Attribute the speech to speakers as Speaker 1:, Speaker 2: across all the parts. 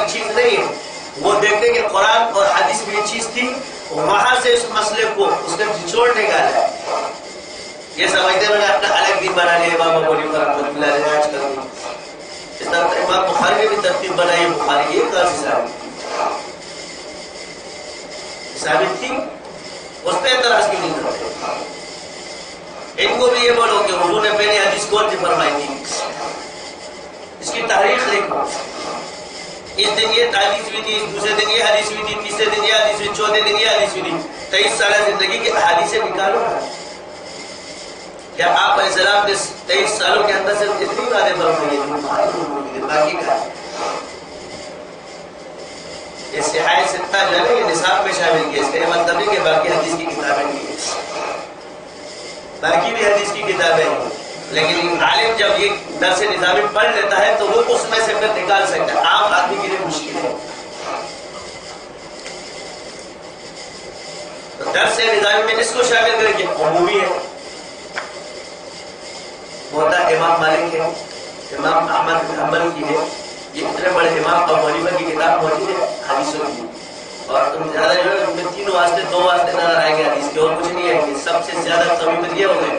Speaker 1: چیز نہیں ہے. وہ دیکھتے کہ قرآن اور حدیث میں یہ چیز تھی، وہاں سے اس مسئلے کو اس نے نچوڑ نکالا ہے. یہ سمجھتے ہیں میں نے اپنا الگ دین بنا لیا امام ابو حنیفہ رحمۃ اللہ علیہ آج کل. اس طرح امام بخاری نے بھی ترتیب بنائی ہے. بخاری یہ کہاں سے ثابت تھی، اس پہ اعتراض کیوں نہیں کرتے؟ ان کو بھی یہ بولو کہ حضور نے پہلے حدیث کون سی فرمائی تھی، اس کی تاریخ لکھو. اس دن یہ حدیث ہوئی تھی، دوسرے دن یہ حدیث ہوئی تھی، تیسرے دن یہ حدیث ہوئی، چوتھے دن یہ حدیث ہوئی تھی. 23 سالہ زندگی کی احادیثیں نکالو. کیا آپ علیہ السلام نے 23 سالوں کے اندر صرف اتنی باتیں فرمائی ہیں؟ باقی کا یہ صحاح ستہ جو ہے یہ نصاب میں شامل کیا. اس کا یہ مطلب نہیں کہ باقی حدیث کی کتابیں نہیں ہیں، باقی بھی حدیث کی کتابیں ہیں، لیکن عالم جب یہ درس نظامی پڑھ لیتا ہے تو وہ اس میں سے پھر نکال سکتا ہے. عام آدمی کے لیے مشکل ہے. تو درس نظامی میں اس کو شامل کریں کہ عمومی ہے. موتا امام مالک ہے، امام احمد بن حنبل کی ہے، یہ اتنے بڑے امام ابو حنیفہ کی کتاب موجود ہے حدیثوں کی. اور تم زیادہ جو ہے ان میں 3 واسطے 2 واسطے نظر آئیں گے حدیث کے، اور کچھ نہیں ہے. کہ سب سے زیادہ کمی تو یہ ہو گئے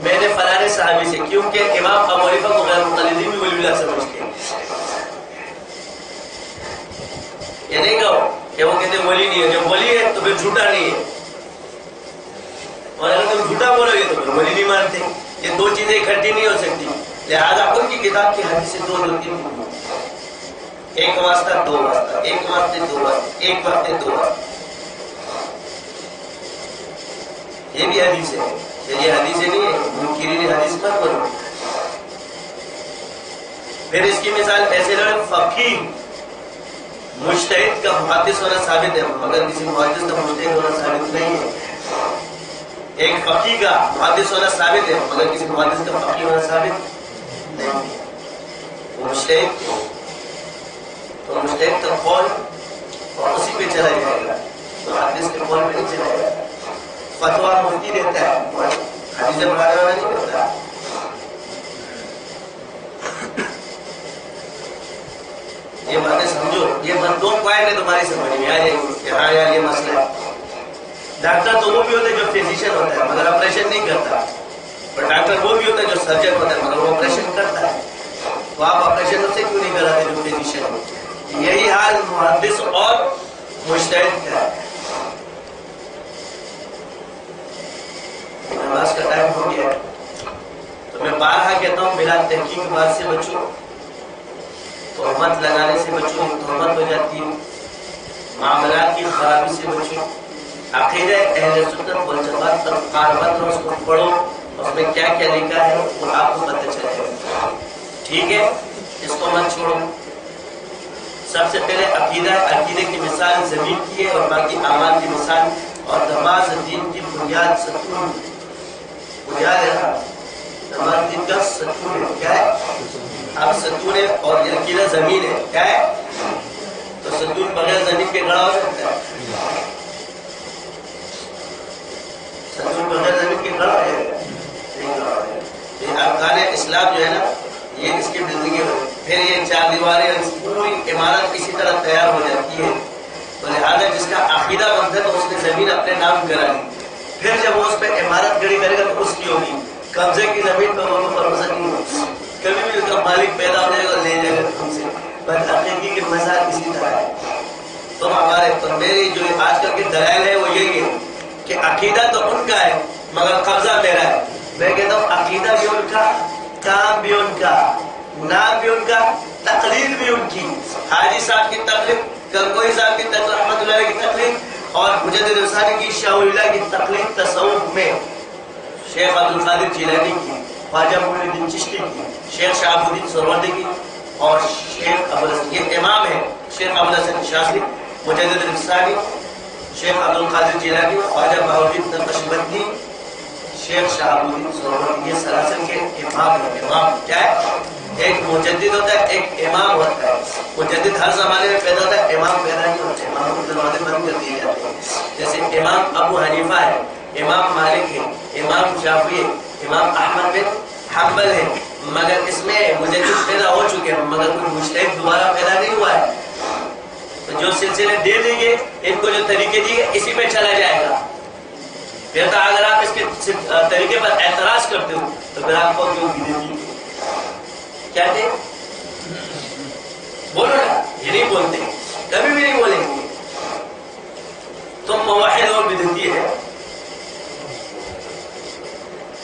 Speaker 1: میں نے فلانے صحابی سے، کیونکہ امام ابو حنیفہ کو غیر مقلدین بھی ولی اللہ سمجھتے ہیں. یہ نہیں کہو کہ وہ کہتے ہیں ولی نہیں ہے، جب ولی ہے تو پھر جھوٹا نہیں ہے، اور اگر تم جھوٹا بولو گے تو پھر ولی نہیں مانتے. یہ 2 چیزیں اکٹھی نہیں ہو سکتی. لہذا ان کی کتاب کی حدیث سے 2 ہوتی ہیں، ایک واسطہ 2 واسطہ، ایک واسطے 2 واسطے، ایک واسطے 2 واسطے. یہ بھی حدیث ہے. یہ حدیث نہیں ہے، منکرین حدیث مت بنو. پھر اس کی مثال ایسے لوگ فقیہ مجتہد کا محدث ہونا ثابت ہے، مگر کسی محدث کا مجتہد ہونا ثابت نہیں ہے. ایک فقیہ کا محدث ہونا ثابت ہے، مگر کسی محدث کا فقیہ ہونا ثابت نہیں ہے. وہ مجتہد تو مجتہد کا قول اور اسی پہ چلا جائے گا، محدث کے قول پہ نہیں چلا جائے گا. فتویٰ مفتی دیتا ہے، حدیث مقررہ نہیں کرتا. یہ باتیں سمجھو. یہ 2 پوائنٹ ہے تمہاری سمجھ میں آ جائے گی کہ ہاں یار یہ مسئلہ ہے. ڈاکٹر تو وہ بھی ہوتا ہے جو فزیشین ہوتا ہے مگر آپریشن نہیں کرتا، اور ڈاکٹر وہ بھی ہوتا ہے جو سرجن ہوتا ہے مگر وہ آپریشن کرتا ہے. تو آپ آپریشن اس سے کیوں نہیں کراتے جو فزیشین ہو؟ یہی حال محدث اور مجتہد کا ہے. نماز کا ٹائم ہو گیا ہے تو میں بارہا کہتا ہوں بلا تحقیق بات سے بچو، تہمت لگانے سے بچو، تہمت ہو جاتی ہے. معاملات کی خرابی سے بچو. عقیدہ اہل سنت والجماعت پر قائم اس کو پڑھو، اس میں کیا کیا لکھا ہے وہ آپ کو پتہ چلے گا. ٹھیک ہے، اس کو مت چھوڑو. سب سے پہلے عقیدہ، عقیدے کی مثال زمین کی ہے اور باقی اعمال کی مثال. اور نماز دین کی بنیاد ستون، بنیاد ہے. نماز دین کا ستون ہے. کیا ہے؟ اب ستون ہے اور یہ عقیدہ زمین ہے. کیا ہے؟ تو ستون بغیر زمین کے کھڑا ہو سکتا ہے؟ ستون بغیر زمین کے کھڑا ہے؟ نہیں کھڑا ہے. یہ ارکان اسلام جو ہے نا، یہ اس کی زندگی میں پھر یہ 4 دیواریں پوری عمارت اسی طرح تیار ہو جاتی ہے. تو لہٰذا جس کا عقیدہ بنتا ہے تو اس نے زمین اپنے نام کرا لی. پھر جب وہ اس پہ عمارت کھڑی کرے گا تو اس کی ہوگی. قبضے کی زمین پر وہ بھروسہ نہیں ہوگا. کبھی بھی اس کا مالک پیدا ہو جائے گا لے جائے گا ہم سے. بس عقیدگی کی مثال اسی طرح ہے. تو ہمارے تو میری جو آج کل کی دلائل ہے وہ یہی ہے کہ عقیدہ تو ان کا ہے مگر قبضہ میرا ہے. میں کہتا ہوں عقیدہ بھی ان کا، کام بھی ان کا، نام بھی ان کا، تقلید بھی ان کی. حاجی صاحب کی تقلید، گنگوئی صاحب کی تقلید، رحمۃ اللہ کی تقلید، اور مجدد رسانی کی، شاہ ولی اللہ کی تقلید تصوف میں، شیخ عبد القادر جیلانی کی، خواجہ معین الدین چشتی کی، شیخ شہاب الدین سہروردی کی، اور شیخ ابوالحسن، یہ امام ہے، شیخ ابوالحسن شاذلی، مجدد رسانی، شیخ عبد القادر جیلانی، خواجہ بہاؤالدین نقشبندی، شیخ شہاب الدین سہروردی. یہ سلاسل کے امام ہیں. امام کیا ہے؟ ایک مجدد ہوتا ہے، ایک امام ہوتا ہے. مجدد ہر زمانے میں پیدا ہوتا ہے، امام پیدا نہیں ہوتا. امام کو دروازے بند کر دیے جاتے ہیں. جیسے امام ابو حنیفہ ہے، امام مالک ہے، امام شافعی ہے، امام احمد بن حنبل ہے، مگر اس میں مجدد پیدا ہو چکے ہیں مگر کوئی مجتہد دوبارہ پیدا نہیں ہوا ہے. جو سلسلے دے دیں گے، ان کو جو طریقے دیے اسی پہ چلا جائے گا. پھر تو اگر آپ اس کے طریقے پر اعتراض کرتے ہو تو پھر آپ کو کیوں بدعتی کیا دے؟ بولو نا، یہ نہیں بولتے، کبھی بھی نہیں بولیں گے. تم موحد اور بدعتی ہے.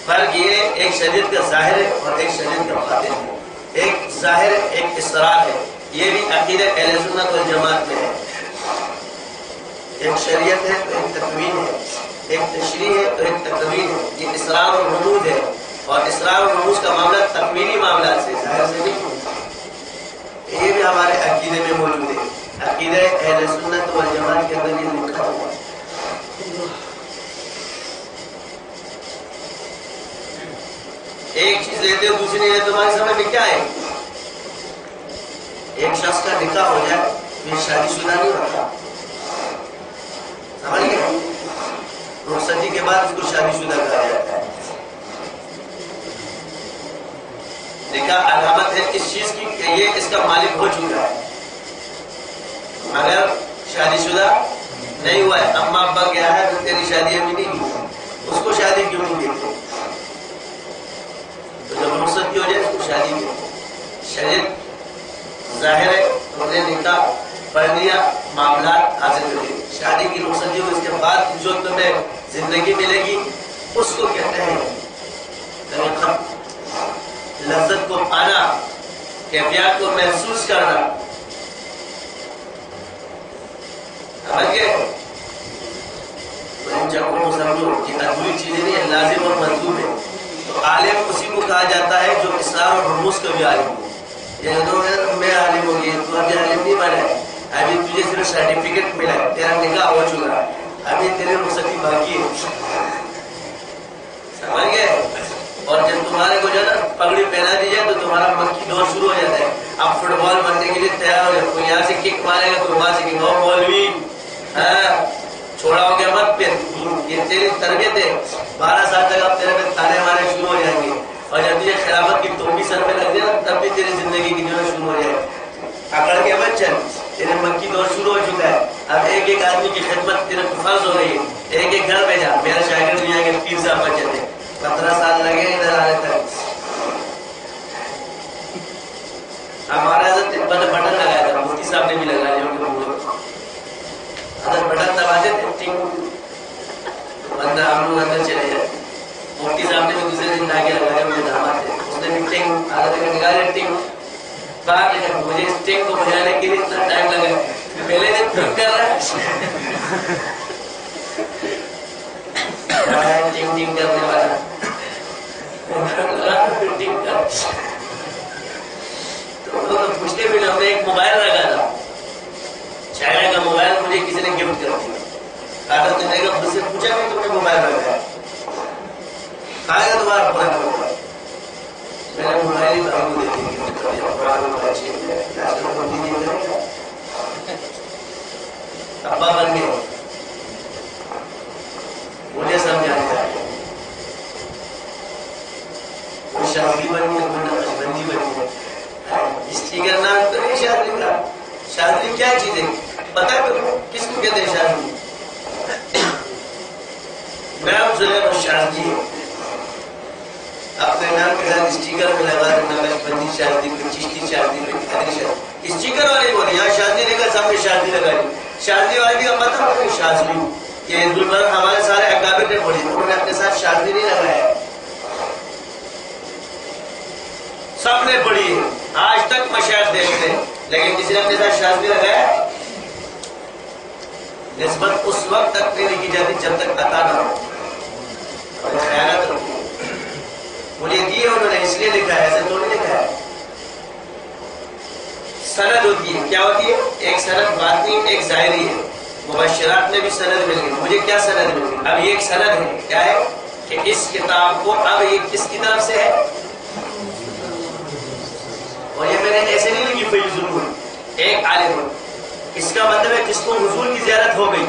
Speaker 1: فرق یہ ایک شریعت کا ظاہر ہے اور ایک شریعت کا باطن ہے. ایک ظاہر ایک اسرار ہے، یہ بھی عقیدہ اہل سنت والجماعت میں ہے. ایک شریعت ہے تو ایک تکوین ہے، ایک تشریح ہے تو ایک تکوین ہے. یہ اسرار و رموز ہے، اور اسرار و رموز کا معاملہ تکوینی معاملات سے ظاہر سے نہیں ہوتا. یہ بھی ہمارے عقیدے میں موجود ہے. عقیدہ اہل سنت والجماعت کے اندر یہ لکھا ہوا ہے. ایک چیز لیتے ہو دوسری ہے، تمہاری سمجھ میں کیا ہے؟ ایک شخص کا نکاح ہو جائے یہ شادی شدہ نہیں ہوتا، سمجھ گئے؟ رخصتی کے بعد اس کو شادی شدہ کہا جاتا ہے. نکاح علامت ہے اس چیز کی کہ یہ اس کا مالک ہو چکا ہے. اگر شادی شدہ نہیں ہوا ہے، اما ابا کیا ہے تو تیری شادی ابھی نہیں کی، اس کو شادی کیوں نہیں دیتے؟ تو جب رخصتی ہو جائے اس کو شادی کی. شریعت ظاہر ہے، تم نے نکاح پڑھ لیا، معاملات حاصل کر لیے، شادی کی رخصتی ہو، اس کے بعد جو تمہیں زندگی ملے گی اس کو کہتے ہیں لذت کو پانا، کیفیات کو محسوس کرنا. سمجھ گئے؟ ان چکوں کو سمجھو کہ ادھوری چیزیں نہیں ہے، لازم اور مطلوب ہے. تو عالم اسی کو کہا جاتا ہے جو اسلام اور رموز کا بھی عالم ہو. یہ دو میں عالم ہو گئی، تو ابھی عالم نہیں بنا ہے، ابھی تجھے صرف سرٹیفکیٹ ملا ہے، تیرا نکاح ہو چکا ہے، ابھی تیرے رخصتی باقی ہے. سمجھ گئے؟ اور جب تمہارے کو جو ہے نا پگڑی پہنا دی جائے تو تمہارا مکی دور شروع ہو جاتا ہے. اب فٹ بال بننے کے لیے تیار ہو جائے، کوئی یہاں سے کک مارے گا، کوئی وہاں سے کک. اور مولوی چھوڑا ہو گیا مت پھر، یہ تیری تربیت ہے. 12 سال تک اب تیرے پہ تانے مارے شروع ہو جائیں گے، اور جب تجھے خلافت کی ٹوپی سر پہ لگ جائے تب بھی تیری زندگی کی جو ہے شروع ہو جائے. اکڑ کے مت چل، تیرے مکی دور شروع ہو چکا ہے. اب ایک ایک آدمی کی خدمت تیرے کو فرض ہو رہی ہے. ایک ایک گھر پہ جا، میرا شاگرد دنیا کے 3 سال بچے تھے، 15 سال لگے ادھر آنے تک. ہمارا بٹن لگایا تھا، مفتی صاحب نے بھی لگایا. اگر بٹن دباتے تھے بندہ ہم لوگ اندر چلے جائے. مفتی صاحب نے بھی دوسرے دن لا کے لگایا، مجھے دھاما تھے، اس نے بھی ٹنگ آدھا تک نکالے ٹنگ باہر لے کر. مجھے اس ٹنگ کو بجانے کے لیے اتنا ٹائم لگا، پہلے دن ٹنگ کر رہا ہے ٹنگ ٹنگ کرنے والا ٹنگ کر. تو پوچھتے بھی ہم نے ایک موبائل رکھا تھا، چائنا کا موبائل مجھے کسی نے گفٹ کر دیا. کاغذ دینے کا مجھ سے پوچھا کہ تم نے موبائل رکھا ہے، کہا گا تمہارا پرانا موبائل. میں نے موبائل ہی بھائی کو دے دی، ابا بن گئے، مجھے سمجھانے لگے. کوئی شادی بن گئی، کوئی نقشبندی بن گئی. اسٹیکر نام تو نہیں شادی کا. شادی کیا چیز ہے پتا کرو، کس کو کہتے ہیں شادی؟ نام زلیخ شادی ہے، اپنے نام کے ساتھ اسٹیکر میں لگا دینا، نقشبندی شادی، چشتی شادی، قادری شادی. اسٹیکر والے بولے یہاں شادی لے کر سامنے شادی لگائی. شادی والی کا مطلب ہے شاذلی. یہ ہندو مذہب ہمارے سارے اکابر نے بولی، انہوں نے اپنے ساتھ شادی نہیں لگایا. سب نے پڑھی ہے، آج تک مشاہد دیکھتے ہیں، لیکن کسی نے اپنے ساتھ شادی لگایا. نسبت اس وقت تک نہیں لکھی جاتی جب تک عطا نہ ہو. خیالات رکھو، مجھے دیے انہوں نے اس لیے لکھا ہے، ایسے تو نہیں لکھا ہے. سند ہوتی ہے، کیا ہوتی ہے؟ ایک سند باطنی ایک ظاہری ہے. مبشرات میں بھی سند مل گئی. مجھے کیا سند مل گئی؟ اب یہ ایک سند ہے، کیا ہے کہ اس کتاب کو اب یہ کس کی طرف سے ہے، اور یہ میں نے ایسے نہیں لکھی فیض ضرور ایک عالم. اس کا مطلب ہے جس کو حضور کی زیارت ہو گئی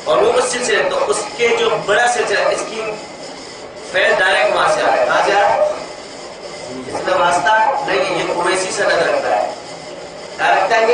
Speaker 1: اور وہ اس سلسلے، تو اس کے جو بڑا سلسلہ اس کی فیض ڈائریکٹ وہاں سے آ رہا ہے. کہاں سے آ رہا ہے؟ اس کا واسطہ نہیں، یہ اویسی سند رکھتا ہے. کیا رکھتا ہے؟